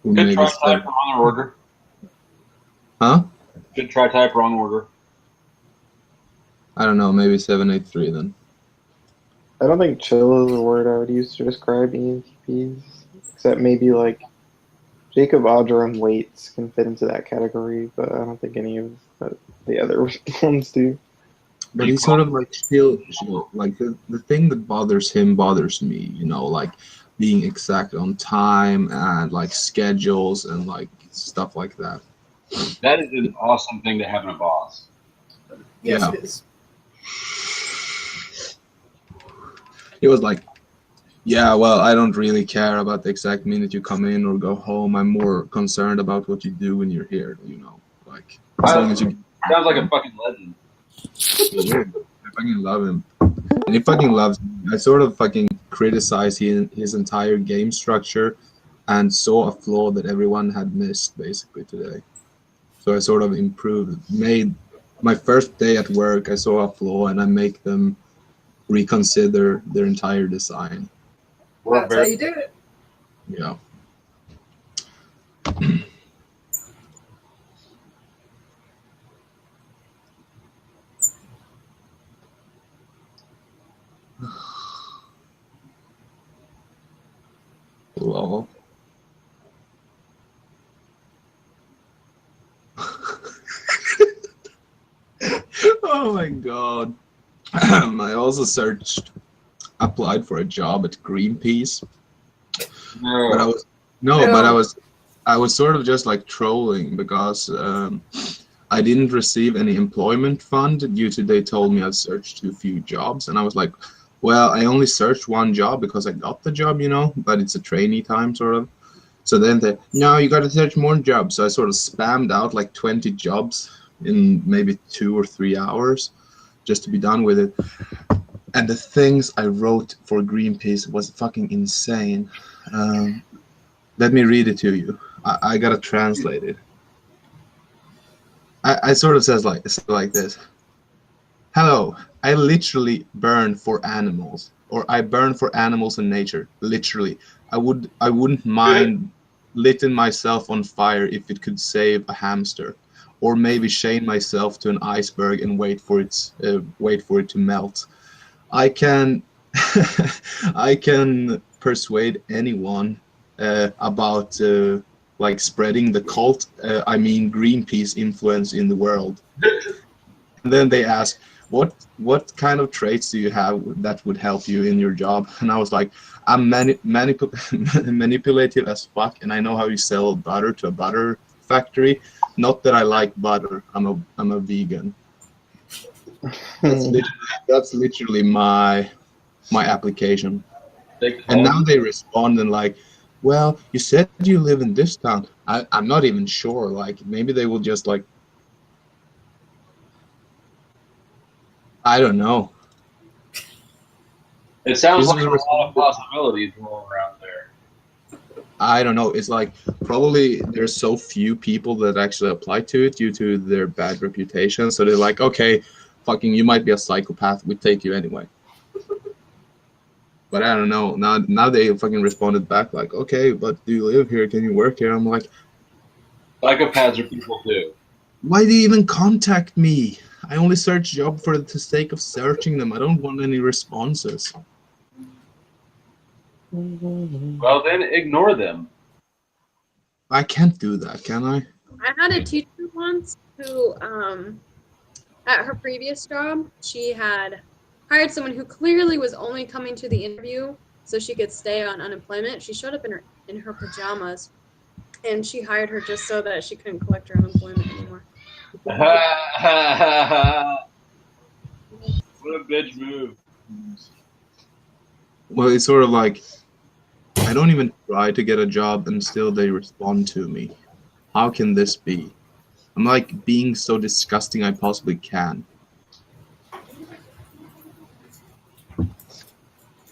Or Good maybe try type seven. wrong order. Huh? Good try type wrong order. I don't know, maybe 783 then. I don't think chill is a word I would use to describe ENTPs, except maybe like Jacob Ogeron Waits can fit into that category, but I don't think any of the other ones do. But he's sort of like chill. Like the thing that bothers him bothers me, like being exact on time and like schedules and like stuff like that. That is an awesome thing to have in a boss. Yes, Yeah. it is. He was like, yeah, well, I don't really care about the exact minute you come in or go home. I'm more concerned about what you do when you're here, like as long as you Sounds like a fucking legend. I fucking love him. And he fucking loves me. I sort of fucking criticized his entire game structure and saw a flaw that everyone had missed basically today. So I sort of made my first day at work, I saw a flaw and I make them reconsider their entire design. That's how you do it. Yeah. Lol. Oh my god. I also applied for a job at Greenpeace. But I was sort of just like trolling because I didn't receive any employment fund due to they told me I searched too few jobs, and I was like, well, I only searched one job because I got the job, but it's a trainee time sort of. So then no, you got to search more jobs. So I sort of spammed out like 20 jobs in maybe 2 or 3 hours just to be done with it. And the things I wrote for Greenpeace was fucking insane. Let me read it to you. I gotta translate it. I sort of says like this. Hello, I literally burn for animals, or I burn for animals and nature. Literally, I wouldn't mind lighting myself on fire if it could save a hamster, or maybe chain myself to an iceberg and wait for it to melt. I can I can persuade anyone about like spreading the cult, Greenpeace influence in the world. And then they ask, what kind of traits do you have that would help you in your job? And I was like, I'm manipulative as fuck, and I know how you sell butter to a butter factory. Not that I like butter. I'm a vegan. That's literally my application. And now they respond and like, well, you said you live in this town. I'm not even sure. Like, maybe they will just like, I don't know. It sounds like a lot of possibilities rolling around there. I don't know. It's like probably there's so few people that actually apply to it due to their bad reputation. So they're like, okay, fucking, you might be a psychopath. We take you anyway. But I don't know. Now they fucking responded back like, okay, but do you live here? Can you work here? I'm like, psychopaths are people too. Why do you even contact me? I only search job for the sake of searching them. I don't want any responses. Well, then ignore them. I can't do that, can I? I had a teacher once who, at her previous job, she had hired someone who clearly was only coming to the interview so she could stay on unemployment. She showed up in her pajamas, and she hired her just so that she couldn't collect her unemployment anymore. What a bitch move. Well, it's sort of like, I don't even try to get a job and still they respond to me. How can this be? I'm like being so disgusting I possibly can.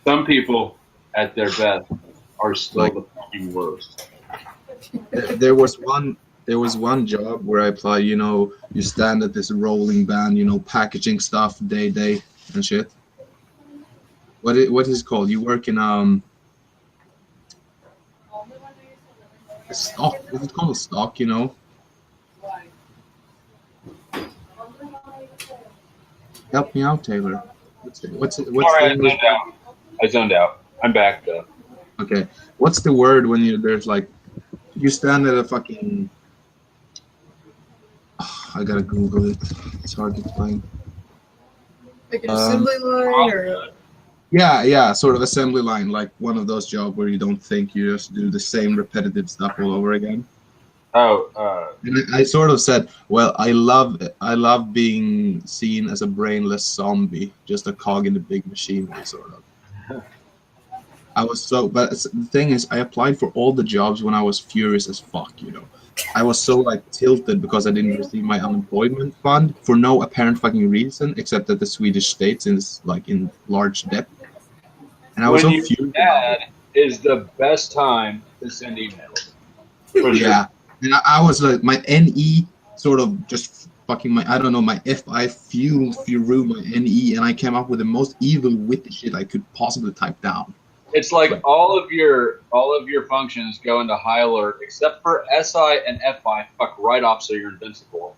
Some people at their best are still the fucking worst. There was one job where I applied, you stand at this rolling van, packaging stuff day and shit. What is it called? You work in A stock. Is it called a stock? You know. Help me out, Taylor. What's Sorry, the I English? zoned out. I zoned out. I'm back though. Okay. What's the word when there's like you stand at a fucking. I gotta Google it. It's hard to explain. Like an assembly line or Yeah, sort of assembly line, like one of those jobs where you don't think, you just do the same repetitive stuff all over again. Oh, And I sort of said, well, I love being seen as a brainless zombie, just a cog in the big machinery, sort of. But the thing is, I applied for all the jobs when I was furious as fuck, you know. I was so like tilted because I didn't receive my unemployment fund for no apparent fucking reason, except that the Swedish state is like in large debt. And I was so when you're furious. mad is the best time to send emails. For sure. Yeah, and I was like, my NE sort of just fucking my FI fueled through my NE, and I came up with the most evil witty shit I could possibly type down. It's like all of your functions go into high alert except for SI and FI. Fuck right off, so you're invincible.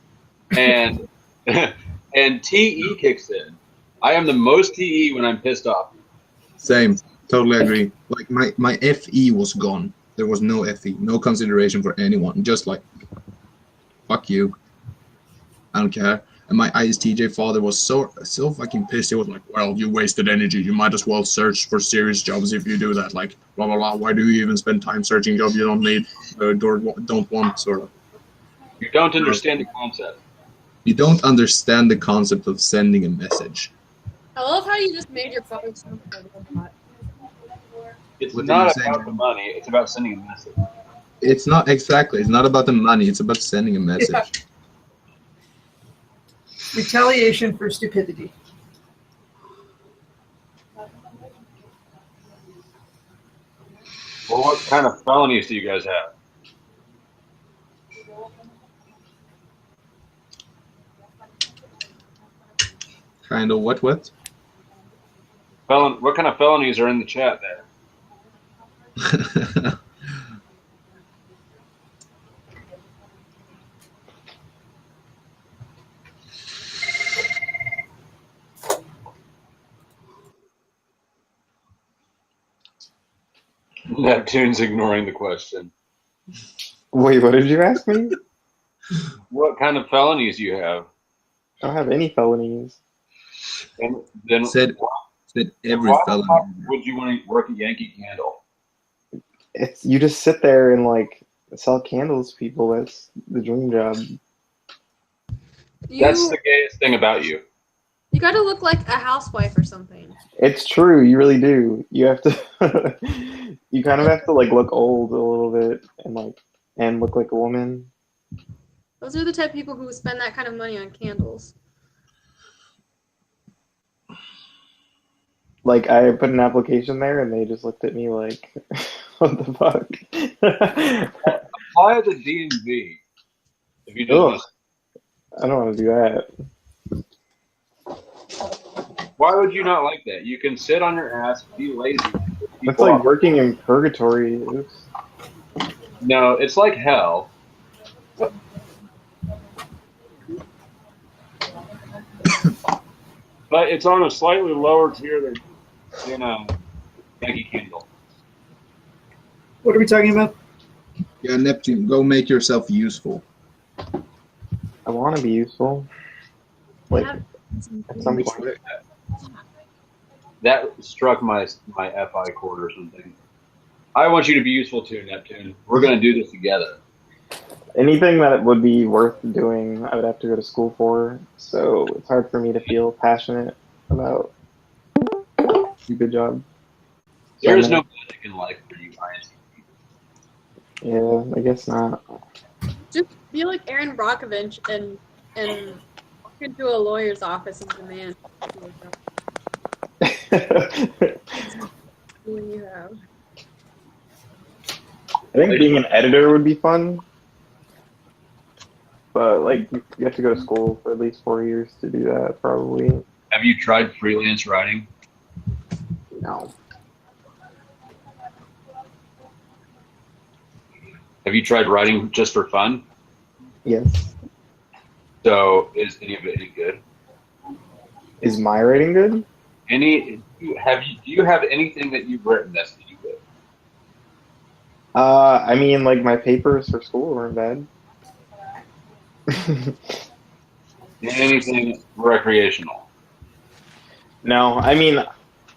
And and TE kicks in. I am the most TE when I'm pissed off. Same, totally agree. Like my FE was gone. There was no FE, no consideration for anyone. Just like, fuck you. I don't care. And my ISTJ father was so fucking pissed. He was like, well, you wasted energy. You might as well search for serious jobs if you do that. Like, blah, blah, blah. Why do you even spend time searching jobs you don't need, don't want, sort of. You don't understand the concept. You don't understand the concept of sending a message. I love how you just made your father sound like a robot. It's What not did you say? about the money. It's about sending a message. It's not exactly. It's not about the money. It's about sending a message. Yeah. Retaliation for stupidity. Well, what kind of felonies do you guys have? Kind of what? What kind of felonies are in the chat there? Neptune's ignoring the question. Wait, what did you ask me? What kind of felonies do you have? I don't have any felonies. And then said every why the felony. fuck would you want to work at Yankee Candle? It's you just sit there and like sell candles to people. That's the dream job. That's the gayest thing about you. You got to look like a housewife or something. It's true, you really do. You have to you kind of have to like look old a little bit and look like a woman. Those are the type of people who spend that kind of money on candles. Like I put an application there and they just looked at me like what the fuck? Apply at the DMV. If you Ugh. just I don't want to do that. why would you not like that? You can sit on your ass, be lazy. That's like working in purgatory. Oops. No, it's like hell. But it's on a slightly lower tier than Yankee Candle. What are we talking about? Yeah, Neptune, go make yourself useful. I want to be useful. Like Yeah. at some point. That struck my FI chord or something. I want you to be useful too, Neptune. We're gonna do this together. Anything that would be worth doing, I would have to go to school for. So it's hard for me to feel passionate about a stupid job. There is no magic in life for you, INTP. Yeah, I guess not. Just be like Aaron Brockovich and walk into a lawyer's office and demand who you have. I think being an editor would be fun. But like you have to go to school for at least 4 years to do that, probably. Have you tried freelance writing? No. Have you tried writing just for fun? Yes. So is any of it any good? Is my rating good? Do you have anything that you've written that's any good? I mean, like my papers for school weren't bad. Anything recreational? No, I mean,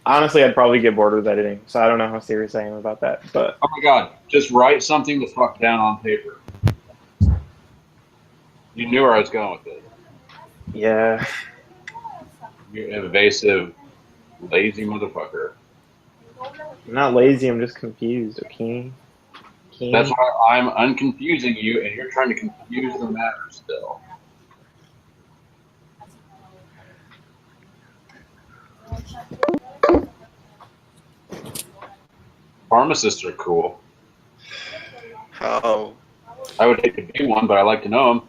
honestly, I'd probably get bored with editing, so I don't know how serious I am about that. But Oh my god, just write something the fuck down on paper. You knew where I was going with it. yeah, You evasive, lazy motherfucker. I'm not lazy. I'm just confused. Okay. That's why I'm unconfusing you, and you're trying to confuse the matter still. Pharmacists are cool. How? I would hate to be one, but I like to know them.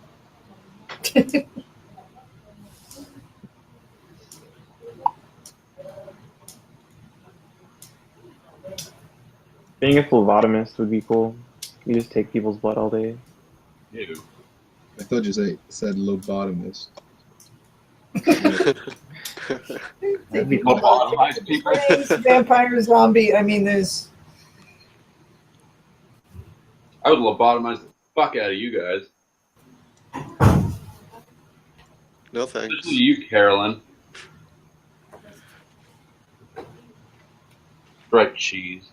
Being a phlebotomist would be cool. You just take people's blood all day. Ew. I thought you said lobotomist. That'd be cool. Lobotomize people. Vampire, zombie. I mean, there's. I would lobotomize the fuck out of you guys. No thanks. Especially you, Carolyn. Striped cheese.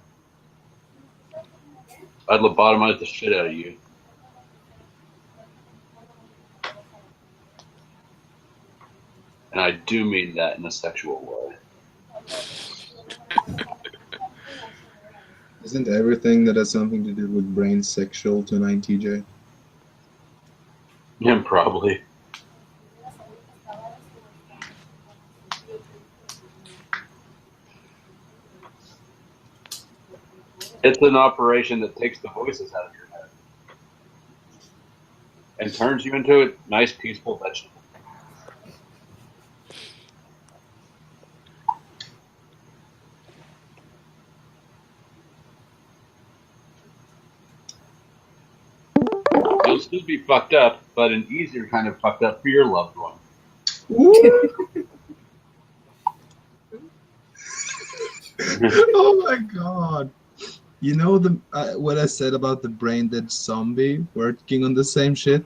I'd lobotomize the shit out of you. And I do mean that in a sexual way. Isn't everything that has something to do with brain sexual tonight, TJ? Yeah, probably. It's an operation that takes the voices out of your head and turns you into a nice, peaceful vegetable. You'll still be fucked up, but an easier kind of fucked up for your loved one. Oh my god. You know what I said about the brain dead zombie working on the same shit?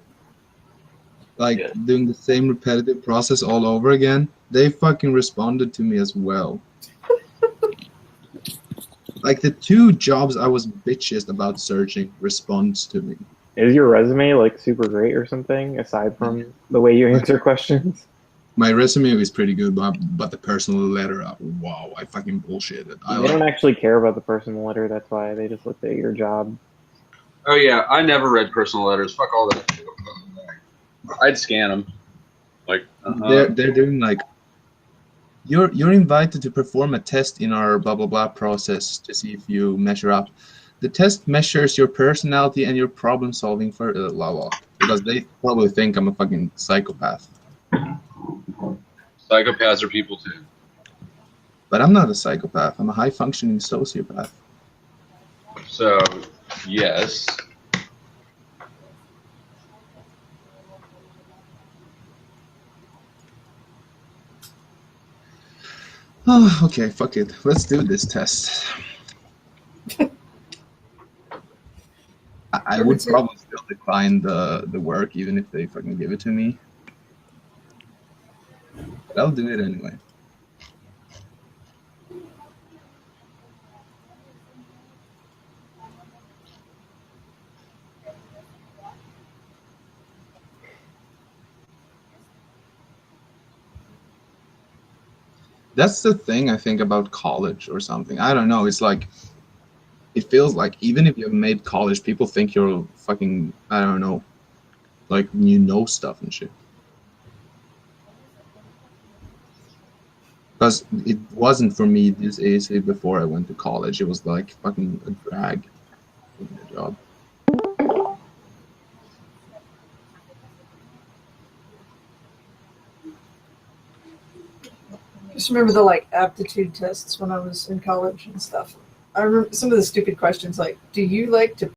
Like Yeah. doing the same repetitive process all over again? They fucking responded to me as well. Like the two jobs I was bitchiest about searching responds to me. Is your resume like super great or something? Aside from the way you answer questions. My resume is pretty good, but the personal letter, wow, I fucking bullshitted. They don't actually care about the personal letter. That's why they just looked at your job. Oh yeah, I never read personal letters. Fuck all that shit. I'd scan them. Like They're doing like you're invited to perform a test in our blah blah blah process to see if you measure up. The test measures your personality and your problem solving for blah blah, because they probably think I'm a fucking psychopath. psychopaths are people too. But I'm not a psychopath. I'm a high functioning sociopath. So yes. Oh, okay, fuck it. Let's do this test. I would probably still decline the work even if they fucking give it to me. But I'll do it anyway. That's the thing I think about college or something. I don't know. It's like, it feels like even if you've made college, people think you're fucking, I don't know, like you know stuff and shit. Because it wasn't for me this easy before I went to college. It was like fucking a drag in the job. Just remember the like aptitude tests when I was in college and stuff. I remember some of the stupid questions like, do you like to